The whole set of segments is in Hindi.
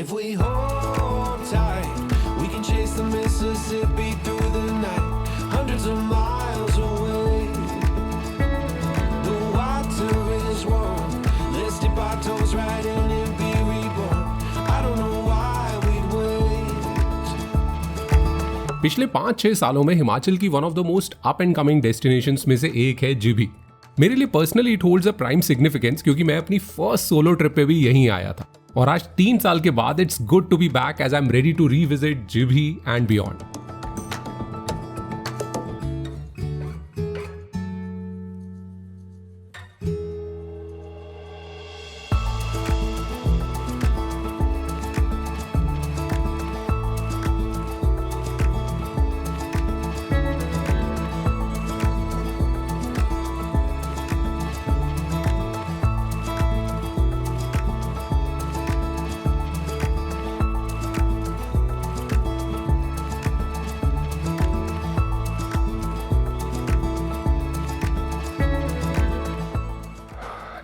If we hold tight, we can chase the Mississippi through the night, hundreds of miles away. The water is warm, let's dip our toes right in and be reborn. I don't know why we'd wait. पिछले 5-6 सालों में हिमाचल की one of the most up and coming destinations में से एक है जीभी। मेरे लिए personally it holds a prime significance क्योंकि मैं अपनी फर्स्ट सोलो ट्रिप पे भी यहीं आया था और आज 3 साल के बाद it's good to be back as I am ready to revisit Jibhi and beyond.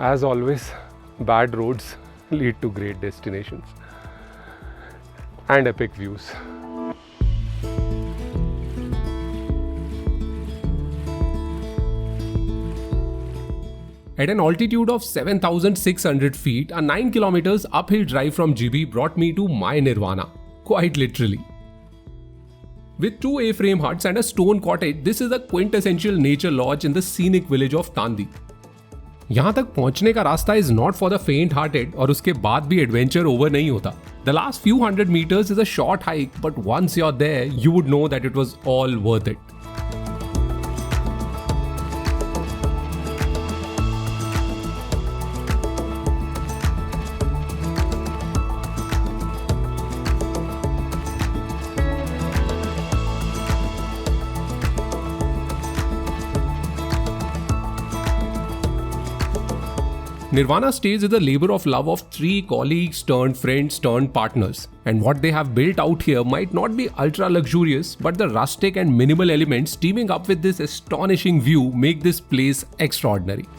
As always, bad roads lead to great destinations and epic views. At an altitude of 7,600 feet, a 9 kilometers uphill drive from GB brought me to my nirvana, quite literally. With 2 A-frame huts and a stone cottage, this is a quintessential nature lodge in the scenic village of Tandi. यहाँ तक पहुंचने का रास्ता is not for the faint hearted और उसके बाद भी एडवेंचर ओवर नहीं होता। The last few 100 meters is a short hike but once you are there you would know that it was all worth it. Nirvana stays is the labor of love of 3 colleagues turned friends turned partners, and what they have built out here might not be ultra luxurious, but the rustic and minimal elements teaming up with this astonishing view make this place extraordinary.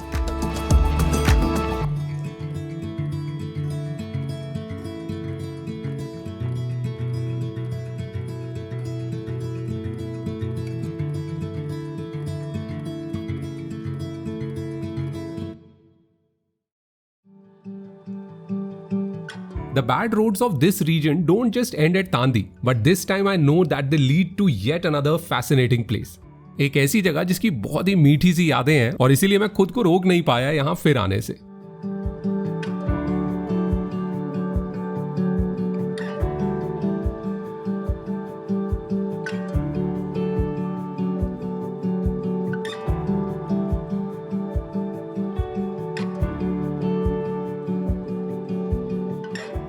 The bad roads of this region don't just end at Tandi, but this time I know that they lead to yet another fascinating place. एक ऐसी जगह जिसकी बहुत ही मीठी सी यादें हैं और इसीलिए मैं खुद को रोक नहीं पाया यहाँ फिर आने से।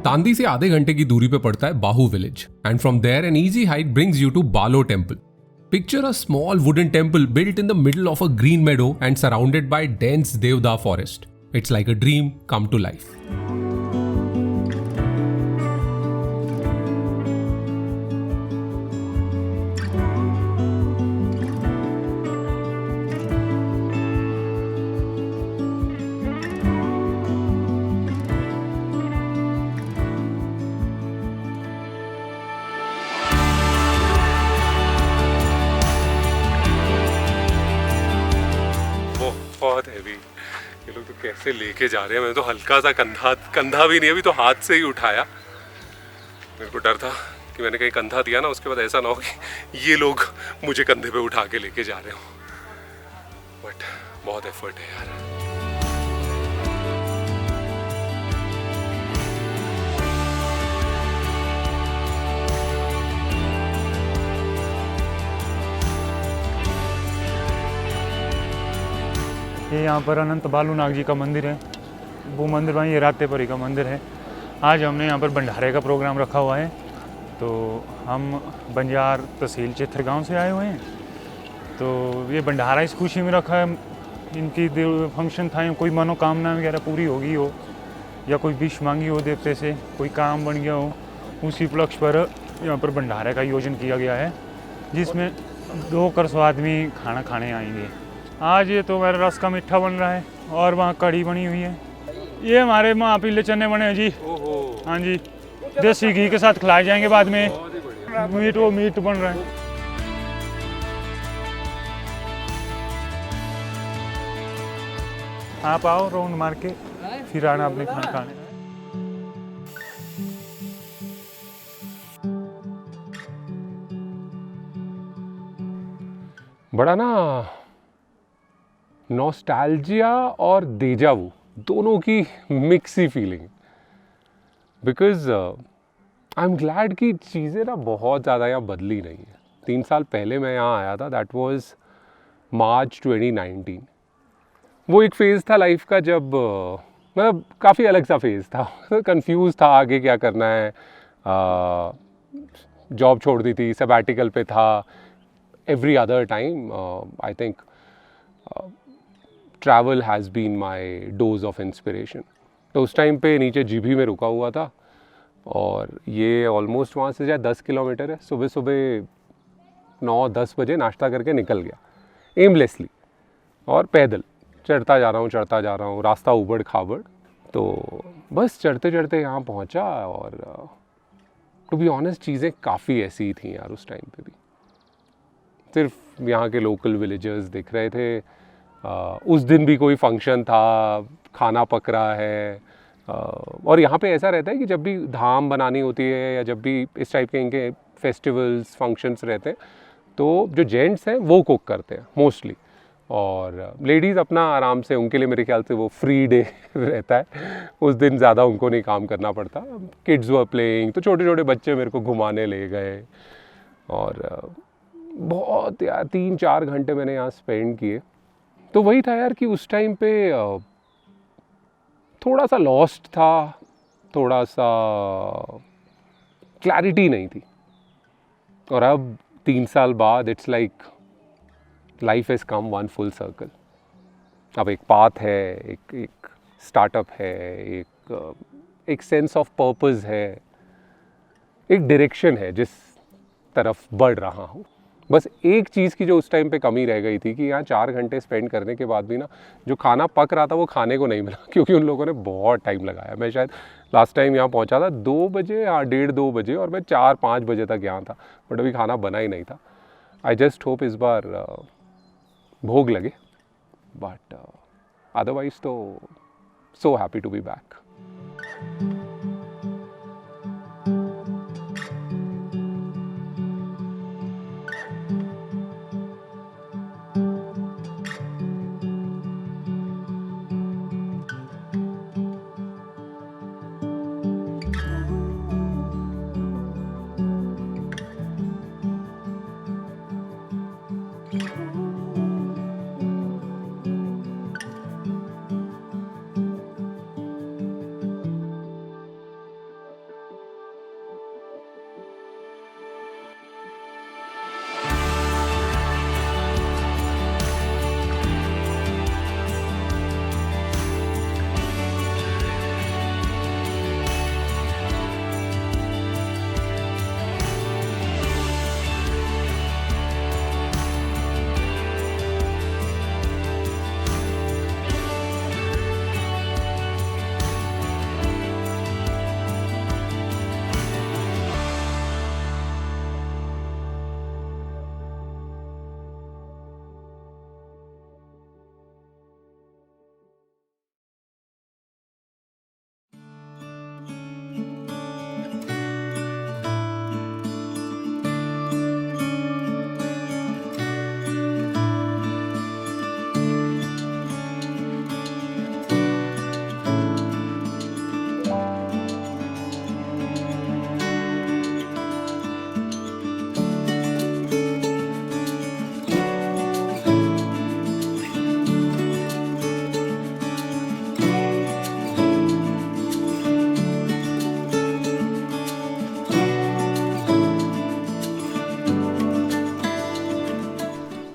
तांदी से आधे घंटे की दूरी पे पड़ता है Bahu village and from there an easy hike brings you to Balo temple. Picture a small wooden temple built in the middle of a green meadow and surrounded by dense deodar forest. It's like a dream come to life. बहुत हैवी, ये लोग तो कैसे लेके जा रहे हैं। मैंने तो हल्का सा कंधा भी नहीं, अभी तो हाथ से ही उठाया। मेरे को डर था कि मैंने कहीं कंधा दिया ना उसके बाद ऐसा ना हो कि ये लोग मुझे कंधे पे उठा के लेके जा रहे हो। बट बहुत एफर्ट है यार। ये यहाँ पर अनंत बालूनाग जी का मंदिर है। वो मंदिर वहीं ये रातेपरी का मंदिर है। आज हमने यहाँ पर भंडारे का प्रोग्राम रखा हुआ है, तो हम बंजार तहसील चित्रगांव से आए हुए हैं। तो ये भंडारा इस खुशी में रखा है, इनकी फंक्शन था, कोई मनोकामना वगैरह पूरी होगी हो या कोई विश मांगी हो देवते से, कोई काम बन गया हो, उसी उपलक्ष्य पर यहाँ पर भंडारे का आयोजन किया गया है, जिसमें 200 आदमी खाना खाने आएंगे। आज ये तो मेरा रस का मीठा बन रहा है और वहाँ कढ़ी बनी हुई है। ये हमारे वहाँ पीले चने बने हैं जी। हाँ जी, देसी घी के साथ खिलाए जाएंगे बाद में। मीट बन रहा है। आप आओ राउंड मार के फिर आना अपने खाना खाने। बड़ा ना नॉस्टैल्जिया और डेजावू दोनों की mix he feeling, because I am glad कि चीज़ें ना बहुत ज़्यादा यहाँ बदली नहीं है। 3 साल पहले मैं यहाँ आया था, दैट वाज मार्च 2019। वो एक फ़ेज़ था लाइफ का जब मतलब काफ़ी अलग सा फेज़ था। कंफ्यूज था आगे क्या करना है, जॉब छोड़ दी थी, सबैटिकल पे था। Every other time I think travel has been my dose of inspiration. तो उस टाइम पे नीचे जीभी में रुका हुआ था और ये ऑलमोस्ट वहाँ से शायद 10 किलोमीटर है। सुबह सुबह 9-10 बजे नाश्ता करके निकल गया एमलेसली और पैदल चढ़ता जा रहा हूँ, रास्ता उबड़ खाबड़। तो बस चढ़ते चढ़ते यहाँ पहुँचा और टू बी ऑनेस्ट चीज़ें काफ़ी ऐसी ही थी यार उस टाइम पे भी। सिर्फ यहाँ के लोकल विलेजर्स दिख रहे थे। उस दिन भी कोई फंक्शन था, खाना पक रहा है। और यहाँ पे ऐसा रहता है कि जब भी धाम बनानी होती है या जब भी इस टाइप के इनके फेस्टिवल्स फंक्शंस रहते हैं तो जो जेंट्स हैं वो कुक करते हैं मोस्टली, और लेडीज़ अपना आराम से, उनके लिए मेरे ख्याल से वो फ्री डे रहता है। उस दिन ज़्यादा उनको नहीं काम करना पड़ता। किड्स वर प्लेइंग, तो छोटे छोटे बच्चे मेरे को घुमाने ले गए और बहुत यार 3-4 घंटे मैंने यहाँ स्पेंड किए। तो वही था यार कि उस टाइम पे थोड़ा सा लॉस्ट था, थोड़ा सा क्लैरिटी नहीं थी। और अब 3 साल बाद it's like life has come one full circle. अब एक पाथ है, एक स्टार्टअप है, एक सेंस ऑफ पर्पस है, एक डायरेक्शन है जिस तरफ बढ़ रहा हूँ। बस एक चीज़ की जो उस टाइम पे कमी रह गई थी कि यहाँ 4 घंटे स्पेंड करने के बाद भी ना जो खाना पक रहा था वो खाने को नहीं मिला, क्योंकि उन लोगों ने बहुत टाइम लगाया। मैं शायद लास्ट टाइम यहाँ पहुँचा था 2 बजे, 1:30-2 बजे, और मैं 4-5 बजे तक यहाँ था, बट अभी खाना बना ही नहीं था। आई जस्ट होप इस बार भोग लगे, बट अदरवाइज तो so happy to be back.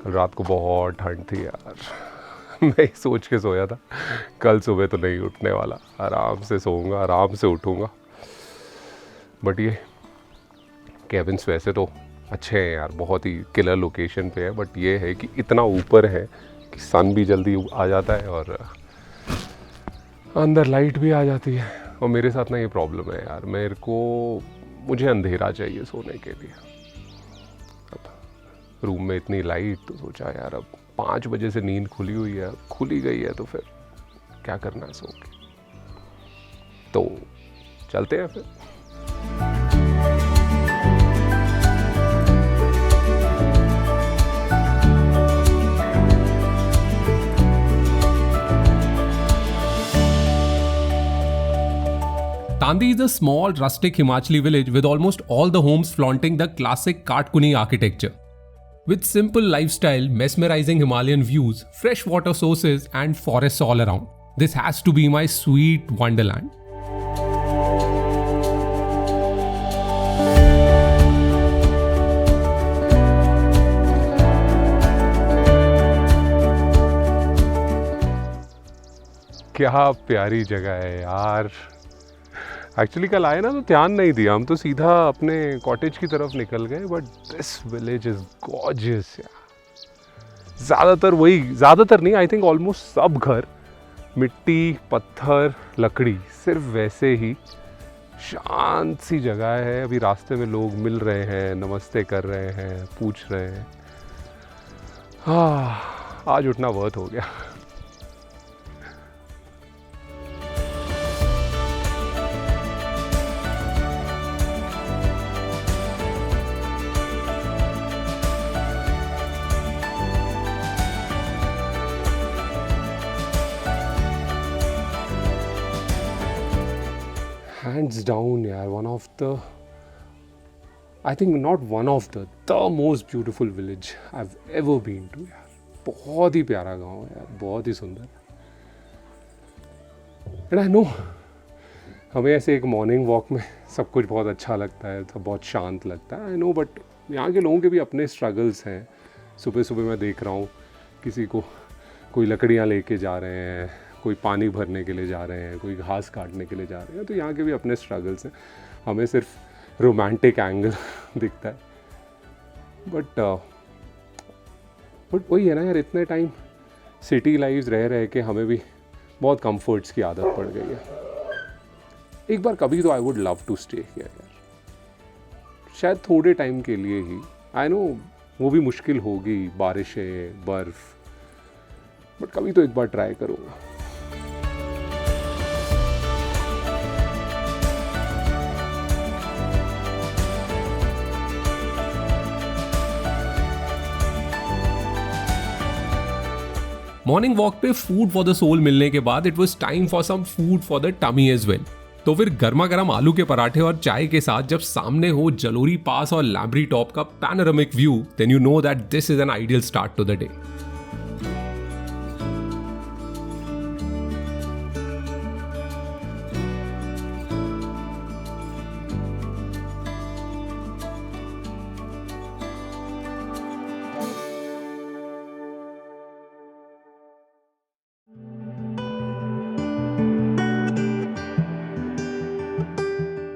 रात को बहुत ठंड थी यार। मैं सोच के सोया था कल सुबह तो नहीं उठने वाला, आराम से सोऊंगा, आराम से उठूंगा। बट ये केबिन्स वैसे तो अच्छे हैं यार, बहुत ही किलर लोकेशन पे है, बट ये है कि इतना ऊपर है कि सन भी जल्दी आ जाता है और अंदर लाइट भी आ जाती है और मेरे साथ ना ये प्रॉब्लम है यार, मुझे अंधेरा चाहिए सोने के लिए। अब रूम में इतनी लाइट, तो सोचा यार अब 5 बजे से नींद खुली हुई है, खुली गई है तो फिर क्या करना है सो के, तो चलते हैं फिर। Tandi is a small, rustic Himachali village with almost all the homes flaunting the classic Katkuni architecture. With simple lifestyle, mesmerizing Himalayan views, fresh water sources, and forests all around, this has to be my sweet wonderland. क्या प्यारी जगह है यार। एक्चुअली कल आए ना तो ध्यान नहीं दिया, हम तो सीधा अपने कॉटेज की तरफ निकल गए, but this village is gorgeous यार। ज़्यादातर नहीं, आई थिंक ऑलमोस्ट सब घर मिट्टी, पत्थर, लकड़ी, सिर्फ वैसे ही शांत सी जगह है। अभी रास्ते में लोग मिल रहे हैं, नमस्ते कर रहे हैं, पूछ रहे हैं। आज उठना वर्थ हो गया। Hands down यार, the most beautiful village I've ever been to यार। बहुत ही प्यारा गांव है यार, बहुत ही सुंदर। And I know हमें ऐसे एक मॉर्निंग वॉक में सब कुछ बहुत अच्छा लगता है, तो बहुत शांत लगता है, आई नो, बट यहाँ के लोगों के भी अपने स्ट्रगल्स हैं। सुबह सुबह मैं देख रहा हूँ किसी को, कोई लकड़ियाँ लेके जा रहे हैं, कोई पानी भरने के लिए जा रहे हैं, कोई घास काटने के लिए जा रहे हैं, तो यहाँ के भी अपने स्ट्रगल्स हैं। हमें सिर्फ रोमांटिक एंगल दिखता है, बट वही है ना यार, इतने टाइम सिटी लाइफ रह के हमें भी बहुत कंफर्ट्स की आदत पड़ गई है। एक बार कभी तो I would love to stay here यार, शायद थोड़े टाइम के लिए ही। आई नो वो भी मुश्किल होगी, बारिशें, बर्फ़, बट कभी तो एक बार ट्राई करूँगा। मॉर्निंग वॉक पे फूड फॉर द सोल मिलने के बाद it was time for some food for the tummy as well. तो फिर गर्मा गर्म आलू के पराठे और चाय के साथ जब सामने हो जलोरी पास और लैम्बरी टॉप का panoramic view, then you know that this is an ideal start to the day.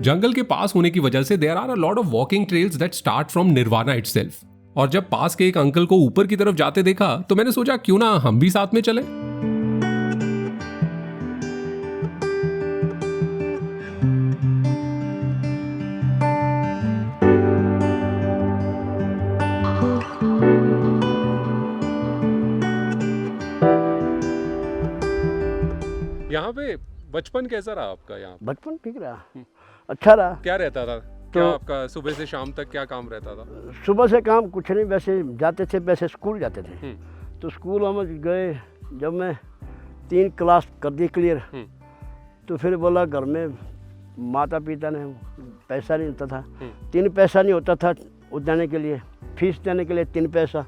जंगल के पास होने की वजह से there are a lot of walking trails that start from Nirvana itself. और जब पास के एक अंकल को ऊपर की तरफ जाते देखा तो मैंने सोचा क्यों ना हम भी साथ में चले। यहाँ पे बचपन कैसा रहा आपका? यहाँ बचपन ठीक रहा, अच्छा रहा। क्या रहता था? क्या आपका सुबह से शाम तक क्या काम रहता था? सुबह से काम कुछ नहीं, वैसे जाते थे, वैसे स्कूल जाते थे। तो स्कूल हम गए, जब मैं 3 क्लास कर दी क्लियर, तो फिर बोला घर में माता पिता ने पैसा नहीं होता था, 3 पैसा नहीं होता था देने के लिए, फीस देने के लिए 3 पैसा,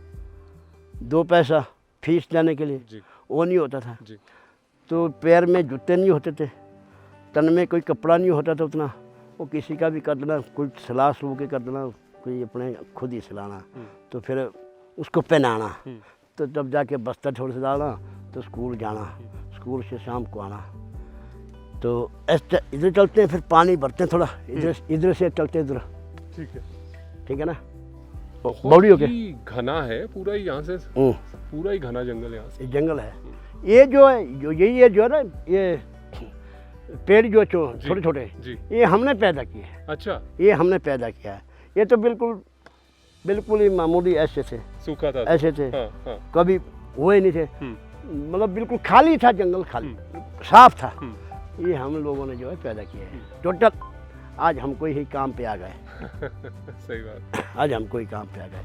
2 पैसा फीस देने के लिए, वो नहीं होता था। तो पैर में जूते नहीं होते थे, तन में कोई कपड़ा नहीं होता था उतना, वो किसी का भी कर देना, कोई सिला सलू के कर देना, कोई अपने खुद ही सिलाना, तो फिर उसको पहनाना, तो तब जाके बस्ता छोड़ से डालना, तो स्कूल जाना, स्कूल से शाम को आना। तो ऐसे इधर चलते हैं, फिर पानी भरते हैं थोड़ा, इधर से चलते इधर। ठीक है ना, बॉडी हो गया, घना है पूरा ही, यहाँ से पूरा ही घना जंगल, यहाँ से जंगल है। ये जो है, यही है जो है ना, ये पेड़ जो छोटे छोटे जी। ये हमने पैदा किए हैं, अच्छा, ये हमने पैदा किया है। ये तो बिल्कुल बिल्कुल ही मामूली ऐसे थे, सूखा था। ऐसे थे, हाँ, हाँ। कभी हुए नहीं थे, हम्म, मतलब बिल्कुल खाली था, जंगल खाली साफ था। ये हम लोगों ने जो है पैदा किए हैं टोटल। आज हम कोई ही काम पे आ गए, सही बात। आज हम कोई काम पे आ गए।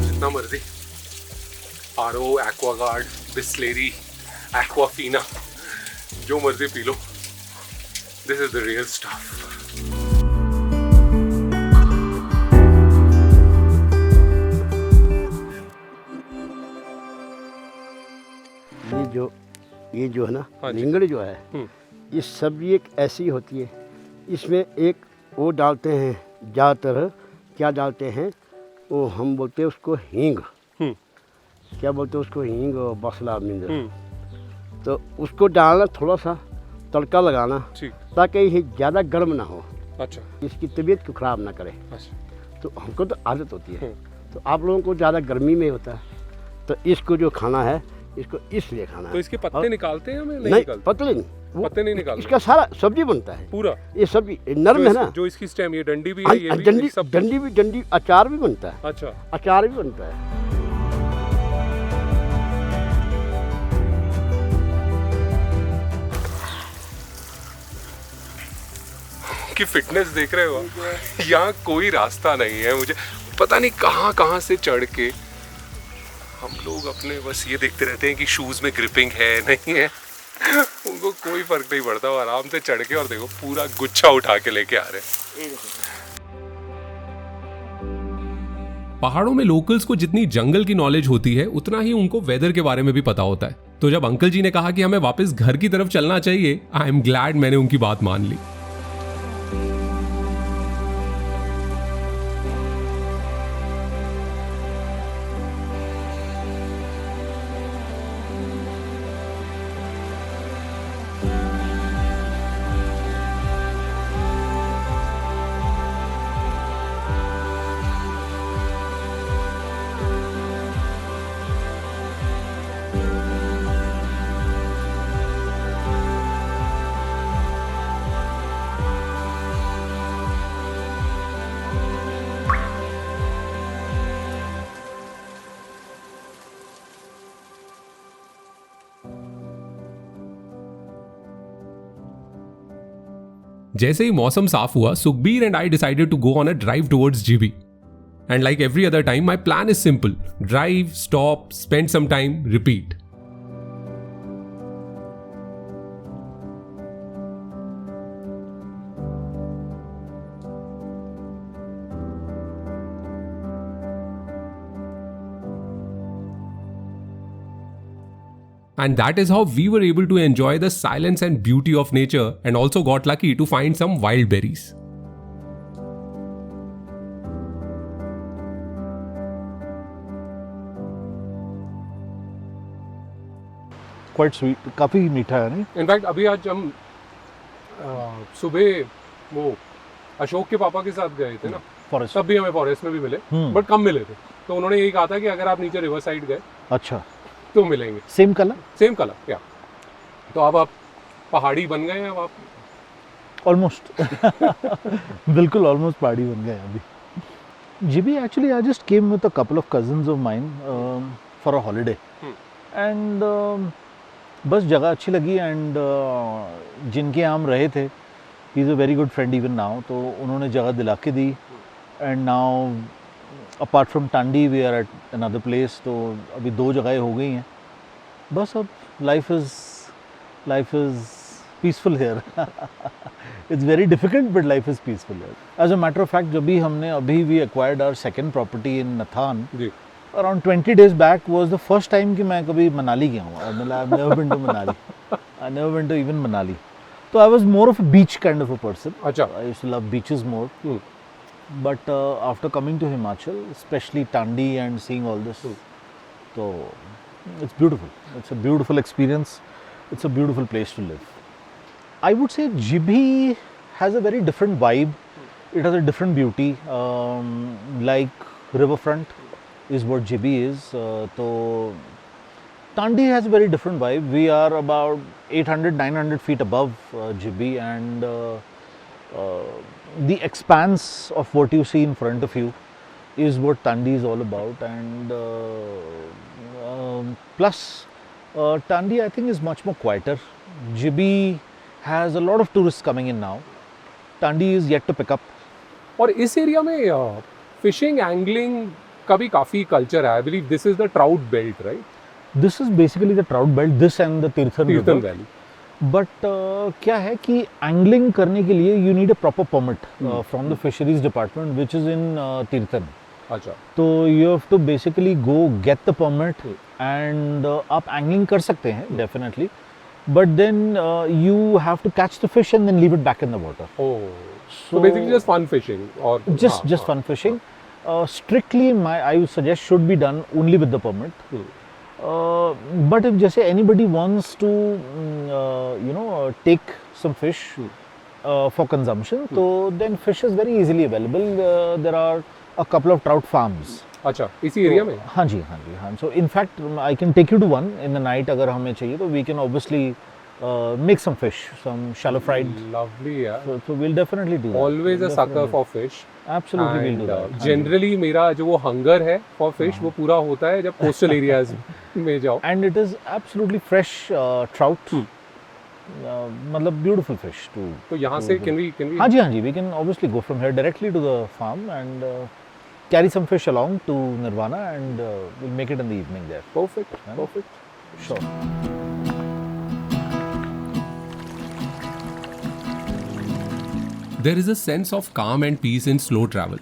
जितना मर्जी आरओ, एक्वागार्ड, बिस्लेरी, एक्वाफीना, जो मर्जी P low, this is the real stuff. ये जो है ना, हाँ जी। रिंगड़ जो है, ये सब्जी एक ऐसी होती है, इसमें एक वो डालते हैं, ज़्यादातर क्या डालते हैं, वो हम बोलते हैं उसको हींग, क्या बोलते हैं उसको, हींग और मसाला मिंजर। तो उसको डालना, थोड़ा सा तड़का लगाना, ठीक। ताकि ये ज़्यादा गर्म ना हो, अच्छा, इसकी तबीयत को ख़राब ना करे। अच्छा। तो हमको तो आदत होती है, तो आप लोगों को ज़्यादा गर्मी में होता है, तो इसको जो खाना है, इसको इसलिए खाना तो है। इसके पत्ते और- निकालते हैं हमें? नहीं नहीं, निकालते? पतले नहीं, वो पत्ते नहीं निकालते? इसका सारा सब्जी बनता है पूरा? ये सब्जी नर्म है ना। जो इसकी स्टेम, ये डंडी भी है, ये भी डंडी सब? डंडी भी, डंडी अचार भी बनता है, अच्छा, अचार भी बनता है। कि फिटनेस देख रहे हो? यहाँ कोई रास्ता नहीं है, मुझे पता नहीं कहाँ कहाँ से चढ़ के हम लोग अपने बस ये देखते रहते हैं कि शूज में ग्रिपिंग है नहीं है। उनको कोई फर्क नहीं पड़ता, वो आराम से चढ़ के और देखो पूरा गुच्छा उठा के लेके आ रहे हैं। पहाड़ों में लोकल्स को जितनी जंगल की नॉलेज होती है, उतना ही उनको वेदर के बारे में भी पता होता है। तो जब अंकल जी ने कहा कि हमें वापस घर की तरफ चलना चाहिए, आई एम ग्लैड मैंने उनकी बात मान ली। जैसे ही मौसम साफ हुआ, Sukhbir and I decided to go on a drive towards Jibhi. And like every other time, my plan is simple: drive, stop, spend some time, repeat. And that is how we were able to enjoy the silence and beauty of nature, and also got lucky to find some wild berries. Quite sweet, काफ़ी मीठा है नहीं। इनफैक्ट अभी आज हम सुबह वो अशोक के पापा के साथ गए थे ना, फॉरेस्ट। तब भी हमें फॉरेस्ट में भी मिले, बट कम मिले थे। तो उन्होंने यही कहा था कि अगर आप नीचे रिवर साइड गए अच्छा, तो मिलेंगे सेम कलर। सेम कलर, क्या। तो अब आप पहाड़ी बन गए हैं, अब आप ऑलमोस्ट बिल्कुल ऑलमोस्ट पहाड़ी बन गए अभी। GB actually I just came with a couple of cousins of mine for a holiday, and बस जगह अच्छी लगी, एंड जिनके यहाँ हम रहे थे, he is a very good friend even now, तो उन्होंने जगह दिला के दी। And now apart from Tandi we are at another place, तो अभी 2 जगहें हो गई हैं। बस अब life is peaceful here. It's very difficult but life is peaceful here. As a matter of fact, जब भी हमने अभी we acquired our second property in Nathan, जी, around 20 days back was the first time कि मैं कभी मनाली गया हूँ। I've never been to Manali. I've never been to even Manali. So I was more of a beach kind of a person. अच्छा, I used to love beaches more. But after coming to Himachal, especially Tandi and seeing all this, so it's beautiful. It's a beautiful experience. It's a beautiful place to live. I would say GB has a very different vibe. It has a different beauty. Like riverfront is what GB is. So Tandi has a very different vibe. We are about 800-900 feet above GB, and the expanse of what you see in front of you is what Tandi is all about. And plus, Tandi I think is much more quieter. GB has a lot of tourists coming in now. Tandi is yet to pick up. और इस एरिया में फिशिंग एंगलिंग का भी काफी कल्चर है. I believe this is the trout belt, right? This is basically the trout belt. This and the Tirthan Tirthan river. Valley. But क्या है कि एंगलिंग करने के लिए you need a proper permit from the fisheries department, which is in Tirthan. अच्छा. तो you have to basically go get the permit and आप एंगलिंग कर सकते हैं definitely, but then you have to catch the fish and then leave it back in the water. Oh. So basically just fun fishing or Just fun fishing. Strictly I would suggest should be done only with the permit. But if जैसे anybody wants to take some fish for consumption, so then fish is very easily available. There are a couple of trout farms. अच्छा, इसी एरिया में? हाँ जी. So in fact I can take you to one in the night अगर हमें चाहिए तो we can obviously make some fish, some shallow fried. Lovely, yeah. So we'll definitely do that. Always a sucker for fish. Absolutely we'll do that. Generally मेरा जो वो हंगर है for fish वो पूरा होता है जब coastal areas में जाओ. And it is absolutely fresh trout. मतलब beautiful fish too. तो यहाँ से can we हाँ जी, we can obviously go from here directly to the farm and carry some fish along to Nirvana, and we'll make it in the evening there. perfect. Sure. There is a sense of calm and peace in slow travel.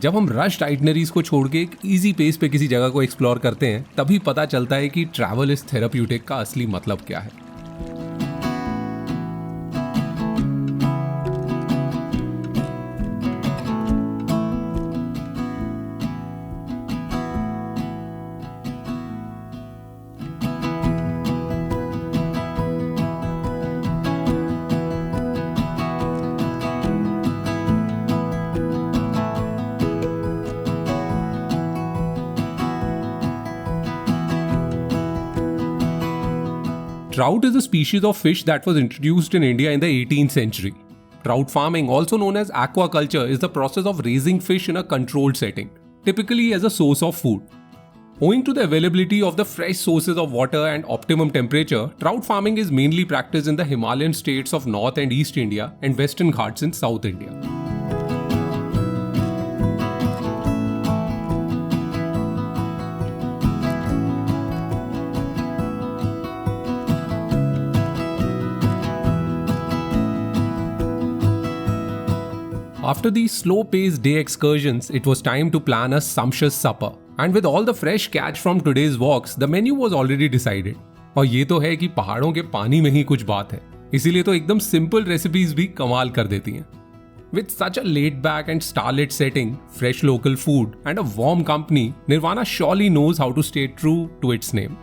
जब हम रश आइटनरीज को छोड़ के एक इजी पेस पे किसी जगह को एक्सप्लोर करते हैं, तभी पता चलता है कि ट्रैवल इज थेराप्यूटिक का असली मतलब क्या है. Trout is a species of fish that was introduced in India in the 18th century. Trout farming, also known as aquaculture, is the process of raising fish in a controlled setting, typically as a source of food. Owing to the availability of the fresh sources of water and optimum temperature, trout farming is mainly practiced in the Himalayan states of North and East India and Western Ghats in South India. After these slow-paced day excursions, it was time to plan a sumptuous supper. And with all the fresh catch from today's walks, the menu was already decided. और ये तो है कि पहाड़ों के पानी में ही कुछ बात है, इसीलिए तो एकदम सिंपल रेसिपीज भी कमाल कर देती हैं. With such a laid-back and starlit setting, fresh local food, and a warm company, Nirvana surely knows how to stay true to its name.